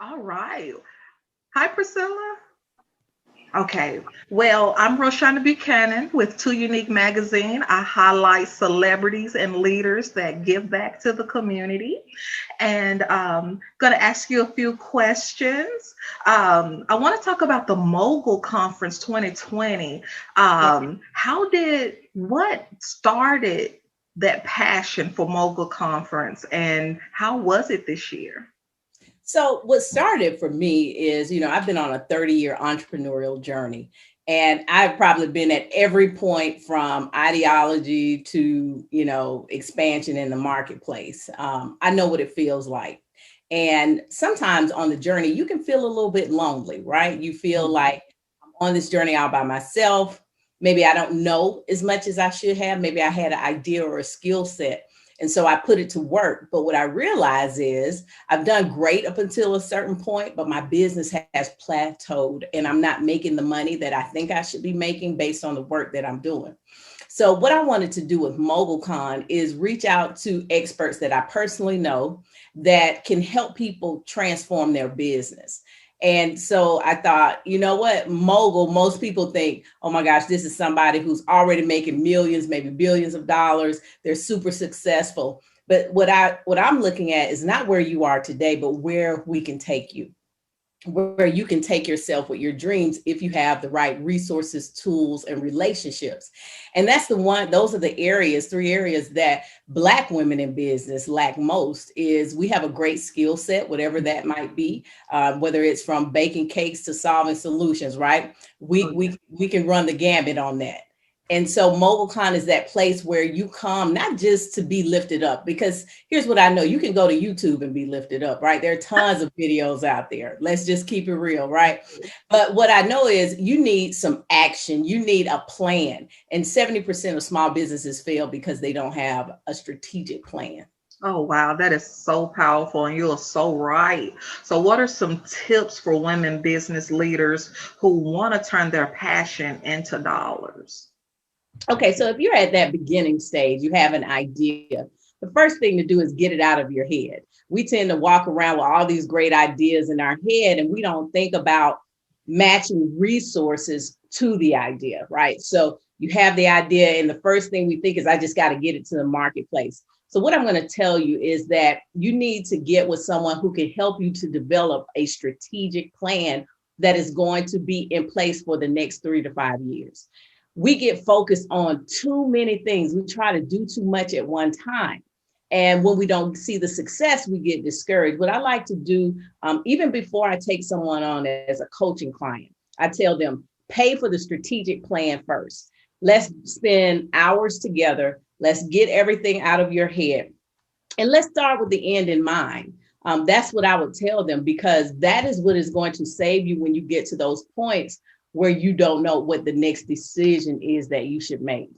All right. Hi, Priscilla. Okay. Well, I'm Roshana Buchanan with 2UNIQUE magazine. I highlight celebrities and leaders that give back to the community. And going to ask you a few questions. I want to talk about the Mogul Conference 2020. Yeah. What started that passion for Mogul Conference, and how was it this year? So what started for me is, I've been on a 30-year entrepreneurial journey, and I've probably been at every point from ideology to, expansion in the marketplace. I know what it feels like. And sometimes on the journey, you can feel a little bit lonely, right? You feel like I'm on this journey all by myself. Maybe I don't know as much as I should have. Maybe I had an idea or a skill set. And so I put it to work. But what I realize is I've done great up until a certain point, but my business has plateaued and I'm not making the money that I think I should be making based on the work that I'm doing. So what I wanted to do with Mogulcon is reach out to experts that I personally know that can help people transform their business. And so I thought, you know what, mogul, most people think, oh my gosh, this is somebody who's already making millions, maybe billions of dollars. They're super successful. But what I'm looking at is not where you are today, but where we can take you, where you can take yourself with your dreams if you have the right resources, tools, and relationships. And that's the one, those are the areas, three areas that Black women in business lack most. Is we have a great skill set, whatever that might be, whether it's from baking cakes to solving solutions, right? Oh, yeah. We can run the gambit on that. And so MobileCon is that place where you come not just to be lifted up, because here's what I know, you can go to YouTube and be lifted up, right? There are tons of videos out there. Let's just keep it real, right? But what I know is you need some action, you need a plan. And 70% of small businesses fail because they don't have a strategic plan. Oh, wow, that is so powerful, and you're so right. So, what are some tips for women business leaders who want to turn their passion into dollars? Okay, so if you're at that beginning stage, you have an idea. The first thing to do is get it out of your head. We tend to walk around with all these great ideas in our head, and we don't think about matching resources to the idea, right? So you have the idea, and the first thing we think is, I just got to get it to the marketplace. So, what I'm going to tell you is that you need to get with someone who can help you to develop a strategic plan that is going to be in place for the next 3 to 5 years. We get focused on too many things. We try to do too much at one time. And when we don't see the success, we get discouraged. What I like to do, even before I take someone on as a coaching client, I tell them, pay for the strategic plan first. Let's spend hours together. Let's get everything out of your head. And let's start with the end in mind. That's what I would tell them, because that is what is going to save you when you get to those points where you don't know what the next decision is that you should make.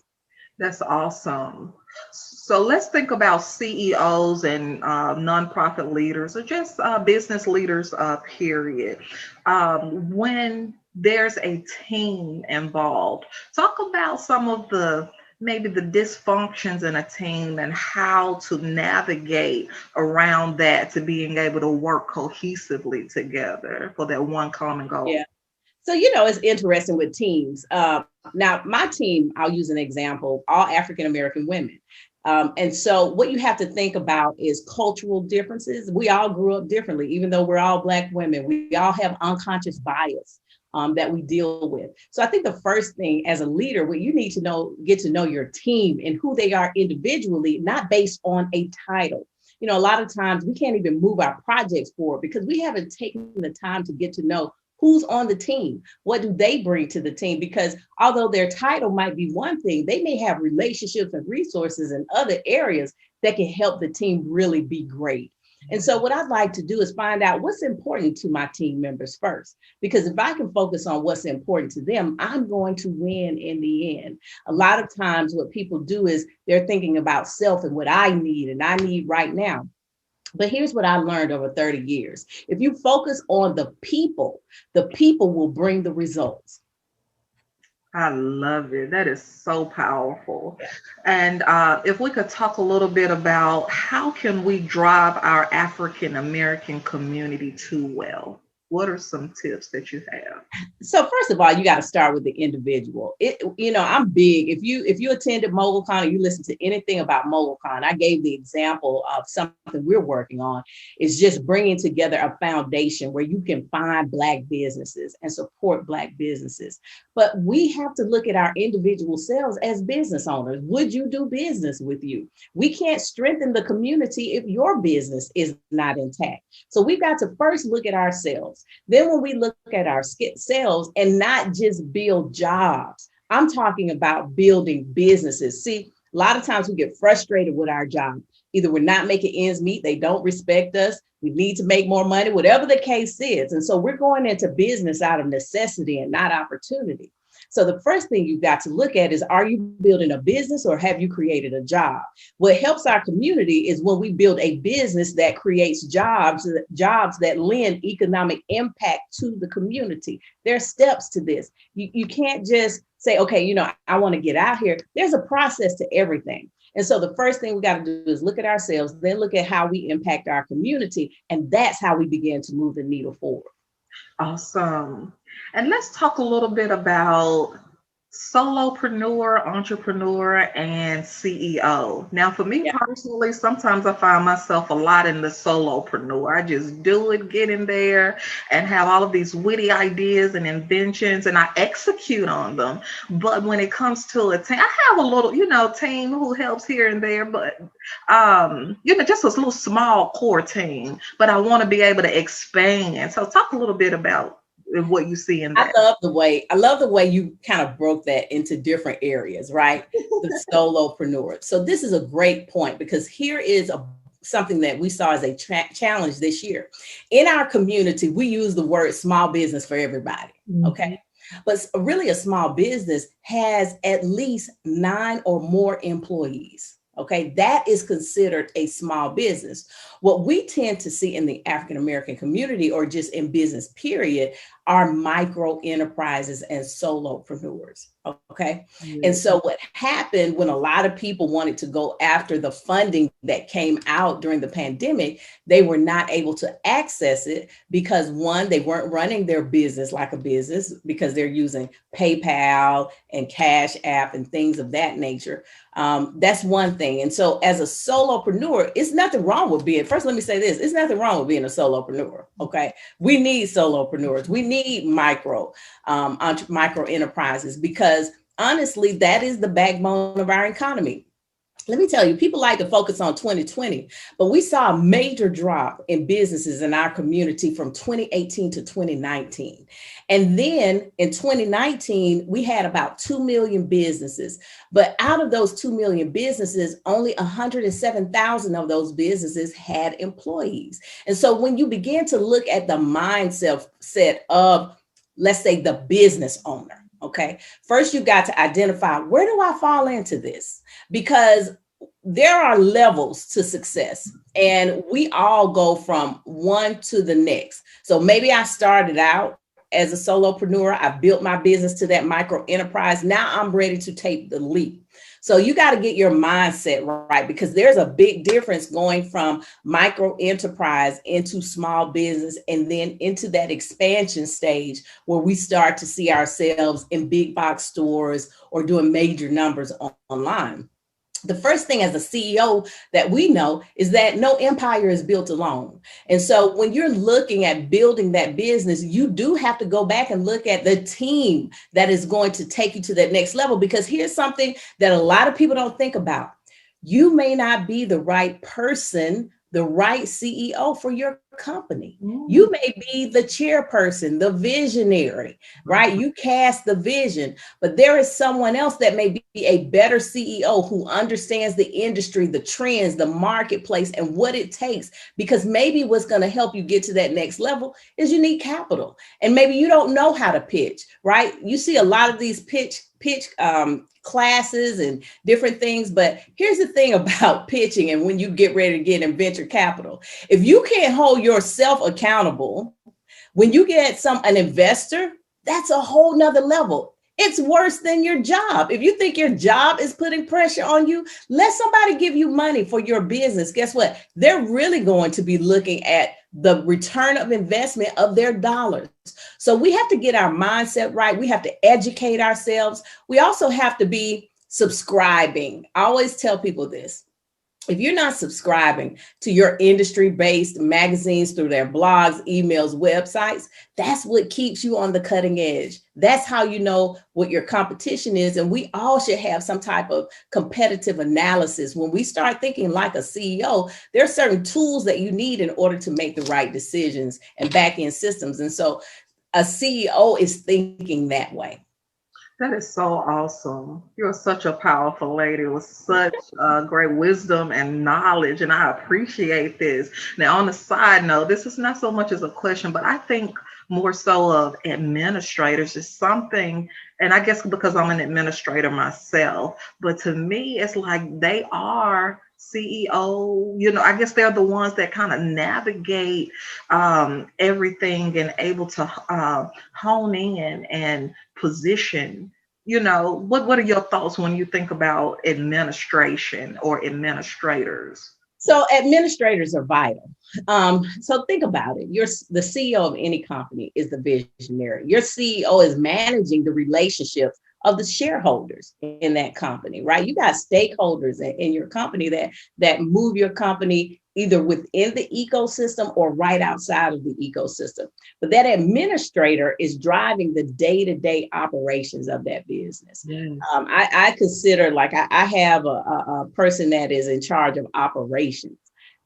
That's awesome. So, let's think about CEOs and nonprofit leaders, or just business leaders, period. When there's a team involved, talk about some of the maybe the dysfunctions in a team and how to navigate around that to being able to work cohesively together for that one common goal. Yeah. So, it's interesting with teams. Now, my team, I'll use an example, all African American women. And so, what you have to think about is cultural differences. We all grew up differently, even though we're all Black women. We all have unconscious bias that we deal with. So, I think the first thing as a leader, what you need to know, get to know your team and who they are individually, not based on a title. A lot of times we can't even move our projects forward because we haven't taken the time to get to know who's on the team, what do they bring to the team, because although their title might be one thing, they may have relationships and resources in other areas that can help the team really be great. And so what I'd like to do is find out what's important to my team members first, because if I can focus on what's important to them, I'm going to win in the end. A lot of times what people do is they're thinking about self and what I need and I need right now. But here's what I learned over 30 years. If you focus on the people will bring the results. I love it. That is so powerful. And if we could talk a little bit about how can we drive our African American community to well? What are some tips that you have? So first of all, you got to start with the individual. I'm big. If you attended Mogulcon or you listen to anything about Mogulcon, I gave the example of something we're working on is just bringing together a foundation where you can find Black businesses and support Black businesses. But we have to look at our individual selves as business owners. Would you do business with you? We can't strengthen the community if your business is not intact. So we've got to first look at ourselves. Then when we look at our sales and not just build jobs, I'm talking about building businesses. See, a lot of times we get frustrated with our job. Either we're not making ends meet, they don't respect us, we need to make more money, whatever the case is. And so we're going into business out of necessity and not opportunity. So the first thing you've got to look at is, are you building a business or have you created a job? What helps our community is when we build a business that creates jobs that lend economic impact to the community. There are steps to this. You can't just say, okay, I want to get out here. There's a process to everything. And so the first thing we got to do is look at ourselves, then look at how we impact our community. And that's how we begin to move the needle forward. Awesome. And let's talk a little bit about solopreneur, entrepreneur, and CEO. Now, for me Yeah. personally, sometimes I find myself a lot in the solopreneur. I just do it, get in there, and have all of these witty ideas and inventions, and I execute on them. But when it comes to a team, I have a little, team who helps here and there, but just a little small core team. But I want to be able to expand. So, talk a little bit about what you see in that. I love the way you kind of broke that into different areas, right? The solopreneur. So this is a great point because here is something that we saw as a challenge this year. In our community, we use the word small business for everybody, okay? But really a small business has at least 9 or more employees. Okay, that is considered a small business. What we tend to see in the African American community, or just in business period, are micro enterprises and solopreneurs. Okay. Mm-hmm. And so what happened when a lot of people wanted to go after the funding that came out during the pandemic, they were not able to access it because, one, they weren't running their business like a business because they're using PayPal and Cash App and things of that nature. That's one thing. And so as a solopreneur, it's nothing wrong with being, first, let me say this, it's nothing wrong with being a solopreneur. Okay. We need solopreneurs. We need micro enterprises because honestly, that is the backbone of our economy. Let me tell you, people like to focus on 2020, but we saw a major drop in businesses in our community from 2018 to 2019. And then in 2019, we had about 2 million businesses. But out of those 2 million businesses, only 107,000 of those businesses had employees. And so when you begin to look at the mindset of, let's say, the business owner, okay, first you got to identify, where do I fall into this? Because there are levels to success and we all go from one to the next. So maybe I started out as a solopreneur. I built my business to that micro enterprise. Now I'm ready to take the leap. So you got to get your mindset right, because there's a big difference going from micro enterprise into small business and then into that expansion stage where we start to see ourselves in big box stores or doing major numbers online. The first thing as a CEO that we know is that no empire is built alone. And so when you're looking at building that business, you do have to go back and look at the team that is going to take you to that next level, because here's something that a lot of people don't think about. You may not be the right person, the right CEO for your company. You may be the chairperson, the visionary, right? You cast the vision, but there is someone else that may be a better CEO who understands the industry, the trends, the marketplace, and what it takes. Because maybe what's going to help you get to that next level is you need capital. And maybe you don't know how to pitch, right? You see a lot of these pitch classes and different things. But here's the thing about pitching and when you get ready to get in venture capital, if you can't hold yourself accountable, when you get an investor, that's a whole nother level. It's worse than your job. If you think your job is putting pressure on you, let somebody give you money for your business. Guess what? They're really going to be looking at the return of investment of their dollars. So we have to get our mindset right. We have to educate ourselves. We also have to be subscribing. I always tell people this. If you're not subscribing to your industry-based magazines through their blogs, emails, websites, that's what keeps you on the cutting edge. That's how you know what your competition is. And we all should have some type of competitive analysis. When we start thinking like a CEO, there are certain tools that you need in order to make the right decisions and back-end systems. And so a CEO is thinking that way. That is so awesome. You're such a powerful lady with such great wisdom and knowledge, and I appreciate this. Now, on the side note, this is not so much as a question, but I think more so of administrators is something, and I guess because I'm an administrator myself, but to me, it's like they are CEO, I guess they're the ones that kind of navigate everything and able to hone in and position. What are your thoughts when you think about administration or administrators? So administrators are vital. So think about it. You're the CEO of any company is the visionary. Your CEO is managing the relationships of the shareholders in that company, right? You got stakeholders in your company that move your company either within the ecosystem or right outside of the ecosystem. But that administrator is driving the day-to-day operations of that business. Yes. I consider I have a person that is in charge of operations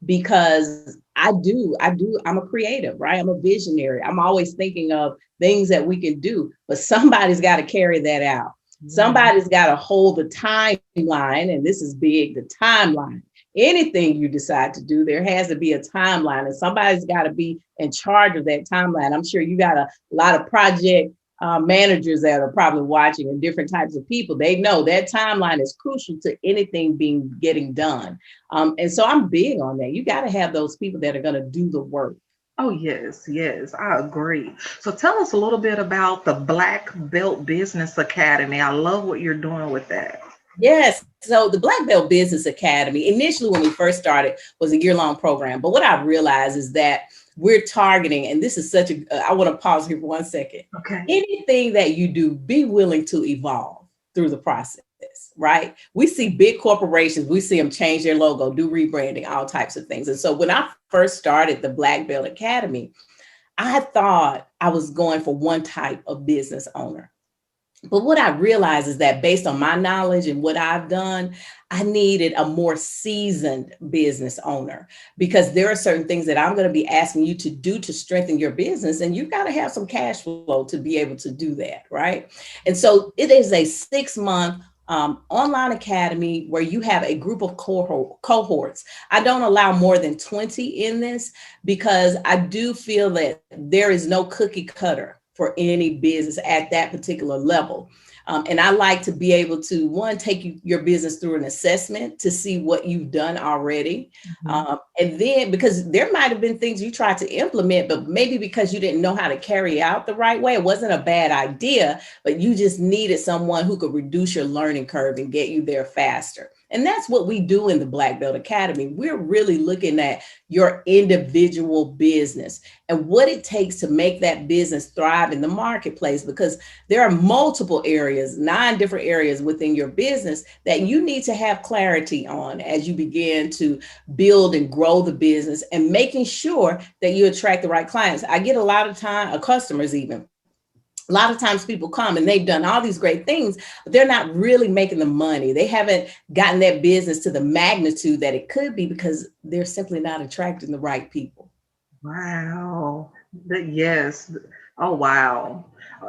because I'm a creative, right? I'm a visionary. I'm always thinking of things that we can do, but somebody's got to carry that out. Somebody's got to hold the timeline, and this is big, the timeline. Anything you decide to do, there has to be a timeline, and somebody's got to be in charge of that timeline. I'm sure you got a lot of project managers that are probably watching and different types of people. They know that timeline is crucial to anything getting done. And so I'm big on that. You got to have those people that are going to do the work. Oh, yes, yes, I agree. So tell us a little bit about the Black Belt Business Academy. I love what you're doing with that. Yes. So the Black Belt Business Academy, initially when we first started, was a year-long program. But what I realized is that we're targeting, and this is I want to pause here for 1 second. Okay. Anything that you do, be willing to evolve through the process, right? We see big corporations, we see them change their logo, do rebranding, all types of things. And so when I first started the Black Belt Academy, I thought I was going for one type of business owner. But what I realized is that based on my knowledge and what I've done, I needed a more seasoned business owner because there are certain things that I'm going to be asking you to do to strengthen your business. And you've got to have some cash flow to be able to do that, right? And so it is a 6-month online academy where you have a group of cohorts. I don't allow more than 20 in this because I do feel that there is no cookie cutter for any business at that particular level. And I like to be able to, one, take your business through an assessment to see what you've done already. Mm-hmm. And then, because there might have been things you tried to implement, but maybe because you didn't know how to carry out the right way, it wasn't a bad idea, but you just needed someone who could reduce your learning curve and get you there faster. And that's what we do in the Black Belt Academy. We're really looking at your individual business and what it takes to make that business thrive in the marketplace, because there are multiple areas, 9 different areas within your business that you need to have clarity on as you begin to build and grow the business and making sure that you attract the right clients. I get a lot of customers even. A lot of times people come and they've done all these great things, but they're not really making the money. They haven't gotten that business to the magnitude that it could be because they're simply not attracting the right people. Wow. Yes. Oh, wow.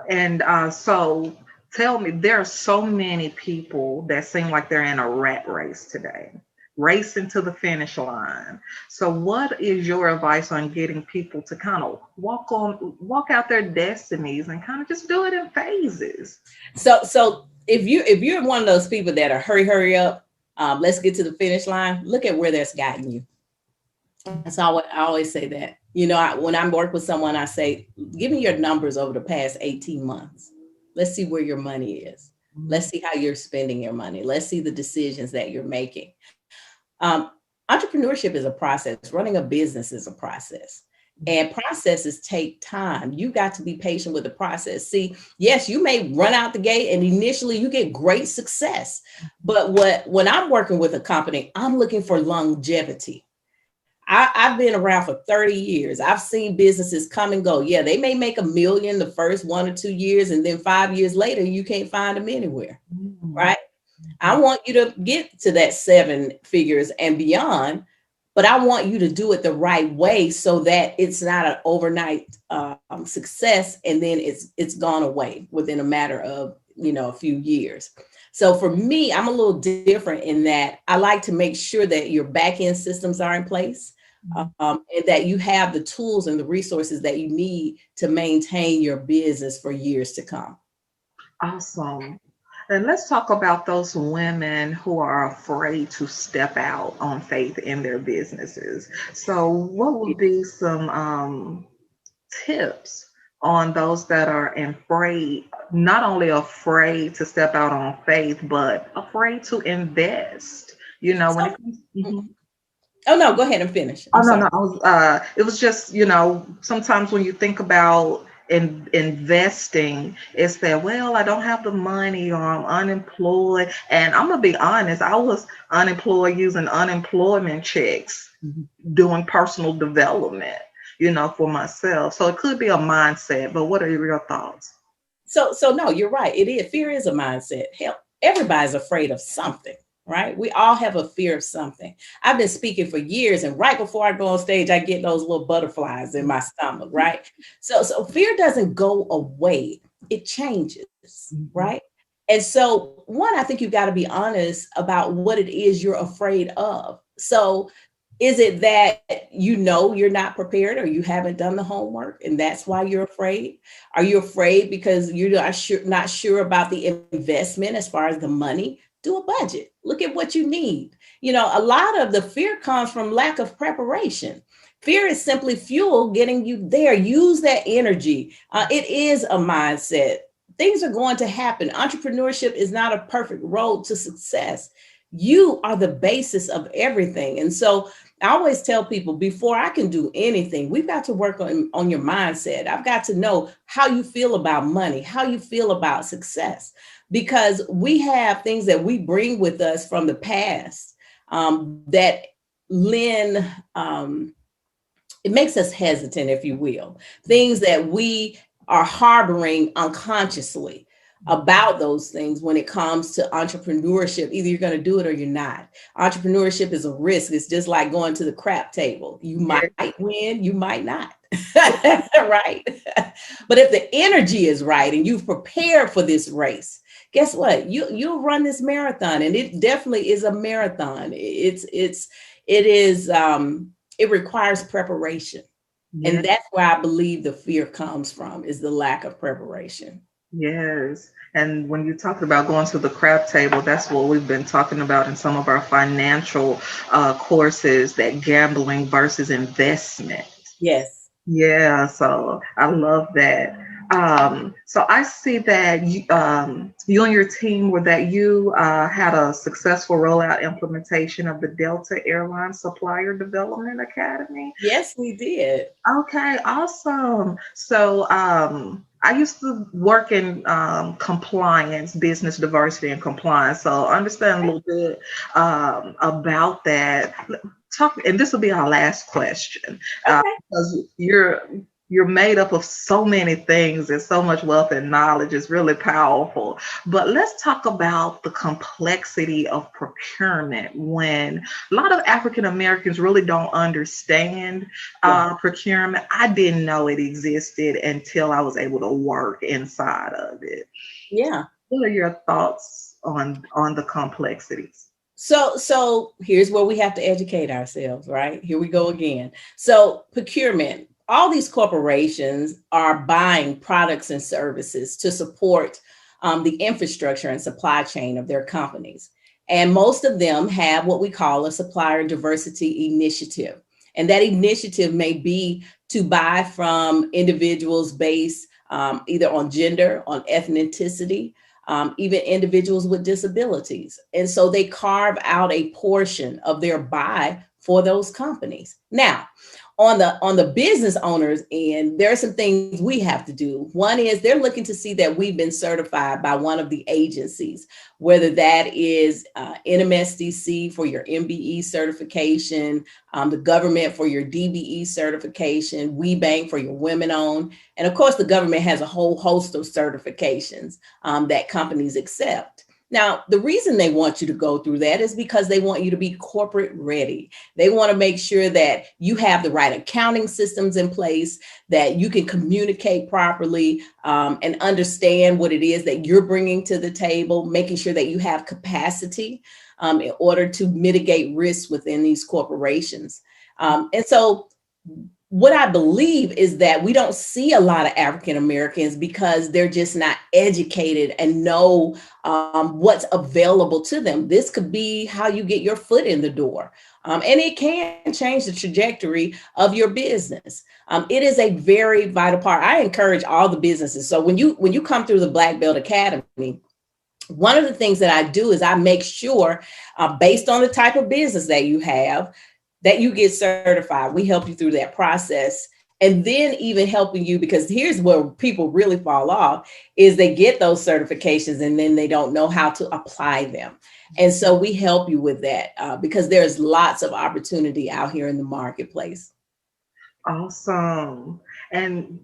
And so tell me, there are so many people that seem like they're in a rat race today, racing to the finish line. So what is your advice on getting people to kind of walk out their destinies and kind of just do it in phases? So if you're one of those people that are hurry up, let's get to the finish line, look at where that's gotten you. That's all. I always say that. When I work with someone, I say, give me your numbers over the past 18 months. Let's see where your money is. Let's see how you're spending your money. Let's see the decisions that you're making. Entrepreneurship is a process. Running a business is a process. And processes take time. You got to be patient with the process. See, yes, you may run out the gate and initially you get great success. But when I'm working with a company, I'm looking for longevity. I've been around for 30 years. I've seen businesses come and go. Yeah, they may make $1 million the first 1 or 2 years, and then 5 years later, you can't find them anywhere, right? I want you to get to that 7 figures and beyond, but I want you to do it the right way so that it's not an overnight success and then it's gone away within a matter of a few years. So for me, I'm a little different in that I like to make sure that your back end systems are in place, and that you have the tools and the resources that you need to maintain your business for years to come. Awesome. And let's talk about those women who are afraid to step out on faith in their businesses. So, what would be some tips on those that are afraid, not only afraid to step out on faith, but afraid to invest? When So, it comes. Mhm. oh no, go ahead and finish. Oh I'm no, sorry. no. It was just, sometimes when you think about investing, it's that, well, I don't have the money or I'm unemployed. And I'm gonna be honest, I was unemployed using unemployment checks, doing personal development, for myself. So it could be a mindset, but what are your thoughts? So no, you're right. It is. Fear is a mindset. Hell, everybody's afraid of something, right? We all have a fear of something. I've been speaking for years, and right before I go on stage, I get those little butterflies in my stomach, right? So fear doesn't go away; it changes, Mhm. right? And so, one, I think you've got to be honest about what it is you're afraid of. So, is it that you're not prepared or you haven't done the homework, and that's why you're afraid? Are you afraid because you're not sure about the investment as far as the money? Do a budget. Look at what you need. A lot of the fear comes from lack of preparation. Fear is simply fuel getting you there. Use that energy. It is a mindset. Things are going to happen. Entrepreneurship is not a perfect road to success. You are the basis of everything. And so I always tell people, before I can do anything, we've got to work on your mindset. I've got to know how you feel about money, how you feel about success, because we have things that we bring with us from the past, that lend, it makes us hesitant, if you will, things that we are harboring unconsciously about those things when it comes to entrepreneurship. Either you're going to do it or you're not. Entrepreneurship is a risk. It's just like going to the crap table. You Yeah. might win, you might not. Right. But if the energy is right and you've prepared for this race, guess what? You'll run this marathon, and it definitely is a marathon. It requires preparation. Yeah. And that's where I believe the fear comes from, is the lack of preparation. Yes. And when you talked about going to the crap table, that's what we've been talking about in some of our financial courses, that gambling versus investment. Yes. Yeah, so I love that. So I see that you and your team were that you had a successful rollout implementation of the Delta Airlines Supplier Development Academy. Yes, we did. Okay, awesome. So I used to work in compliance, business diversity and compliance. So I understand a little bit about that. Talk, and this will be our last question, Okay. because you're made up of so many things and so much wealth and knowledge. Is really powerful. But let's talk about the complexity of procurement, when a lot of African Americans really don't understand Yeah. procurement. I didn't know it existed until I was able to work inside of it. Yeah. What are your thoughts on the complexities? So here's where we have to educate ourselves, right? Here we go again. So procurement, all these corporations are buying products and services to support the infrastructure and supply chain of their companies. And most of them have what we call a supplier diversity initiative. And that initiative may be to buy from individuals based either on gender, on ethnicity, even individuals with disabilities. And so they carve out a portion of their buy for those companies. Now, on the business owners end, there are some things we have to do. One is they're looking to see that we've been certified by one of the agencies, whether that is NMSDC for your MBE certification, the government for your DBE certification, WeBank for your women-owned, and of course the government has a whole host of certifications that companies accept. Now, the reason they want you to go through that is because they want you to be corporate ready. They want to make sure that you have the right accounting systems in place, that you can communicate properly and understand what it is that you're bringing to the table, making sure that you have capacity in order to mitigate risks within these corporations. And so what I believe is that we don't see a lot of African Americans because they're just not educated and know what's available to them. This could be how you get your foot in the door. And it can change the trajectory of your business. It is a very vital part. I encourage all the businesses. So when you come through the Black Belt Academy, one of the things that I do is I make sure, based on the type of business that you have, that you get certified. We help you through that process. And then even helping you, because here's where people really fall off, is they get those certifications and then they don't know how to apply them. And so we help you with that because there's lots of opportunity out here in the marketplace. Awesome. And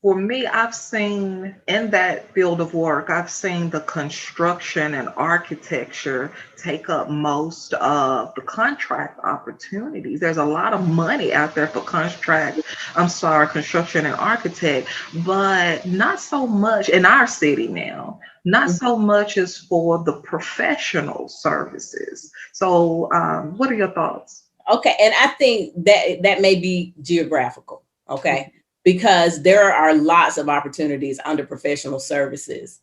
for me, I've seen in that field of work, I've seen the construction and architecture take up most of the contract opportunities. There's a lot of money out there for construction and architect, but not so much in our city now. Not so much as for the professional services. So, what are your thoughts? Okay, and I think that may be geographical. Okay. Because there are lots of opportunities under professional services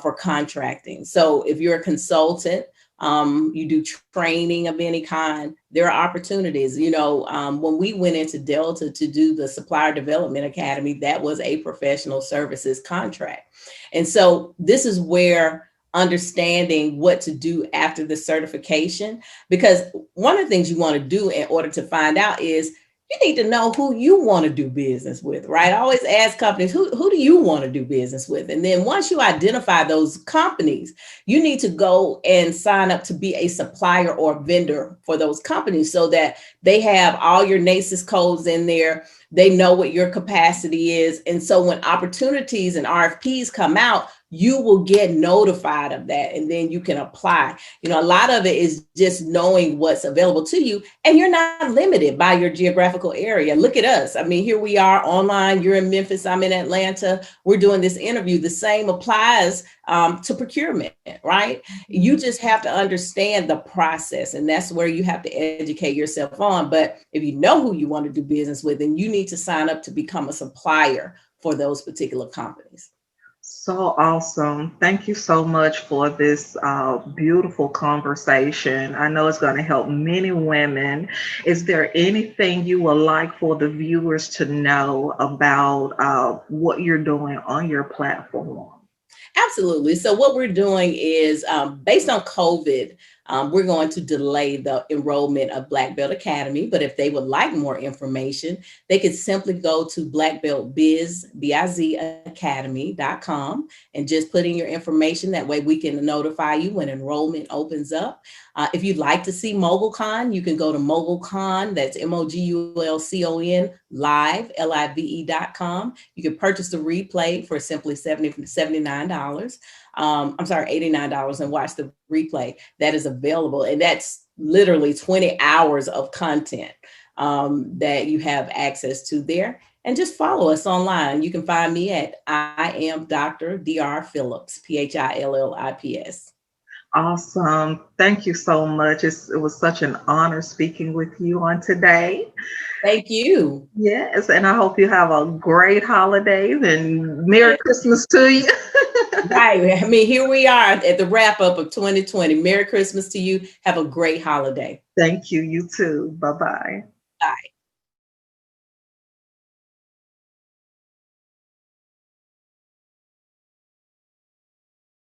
for contracting. So if you're a consultant, you do training of any kind, there are opportunities. You know, when we went into Delta to do the Supplier Development Academy, that was a professional services contract. And so this is where understanding what to do after the certification, because one of the things you want to do in order to find out is you need to know who you want to do business with, right? I always ask companies, who do you want to do business with? And then once you identify those companies, you need to go and sign up to be a supplier or vendor for those companies so that they have all your NACES codes in there. They know what your capacity is. And so when opportunities and RFPs come out, you will get notified of that and then you can apply. You know, a lot of it is just knowing what's available to you, and you're not limited by your geographical area. Look at us. I mean, here we are online. You're in Memphis. I'm in Atlanta. We're doing this interview. The same applies to procurement, right? You just have to understand the process, and that's where you have to educate yourself on. But if you know who you want to do business with, then you need to sign up to become a supplier for those particular companies. So awesome. Thank you so much for this beautiful conversation. I know it's going to help many women. Is there anything you would like for the viewers to know about what you're doing on your platform? Absolutely. So what we're doing is based on COVID, we're going to delay the enrollment of Black Belt Academy. But if they would like more information, they could simply go to blackbeltbizacademy.com and just put in your information. That way we can notify you when enrollment opens up. If you'd like to see Mogulcon, you can go to Mogulcon, that's Mogulcon live, live.com. You can purchase the replay for simply $79. $89 and watch the replay that is available. And that's literally 20 hours of content that you have access to there. And just follow us online. You can find me at I am Dr. Dr. Phillips, Phillips. Awesome. Thank you so much. It was such an honor speaking with you on today. Thank you. Yes, and I hope you have a great holidays and Merry Christmas to you. Right. I mean, here we are at the wrap up of 2020. Merry Christmas to you. Have a great holiday. Thank you. You too. Bye-bye. Bye.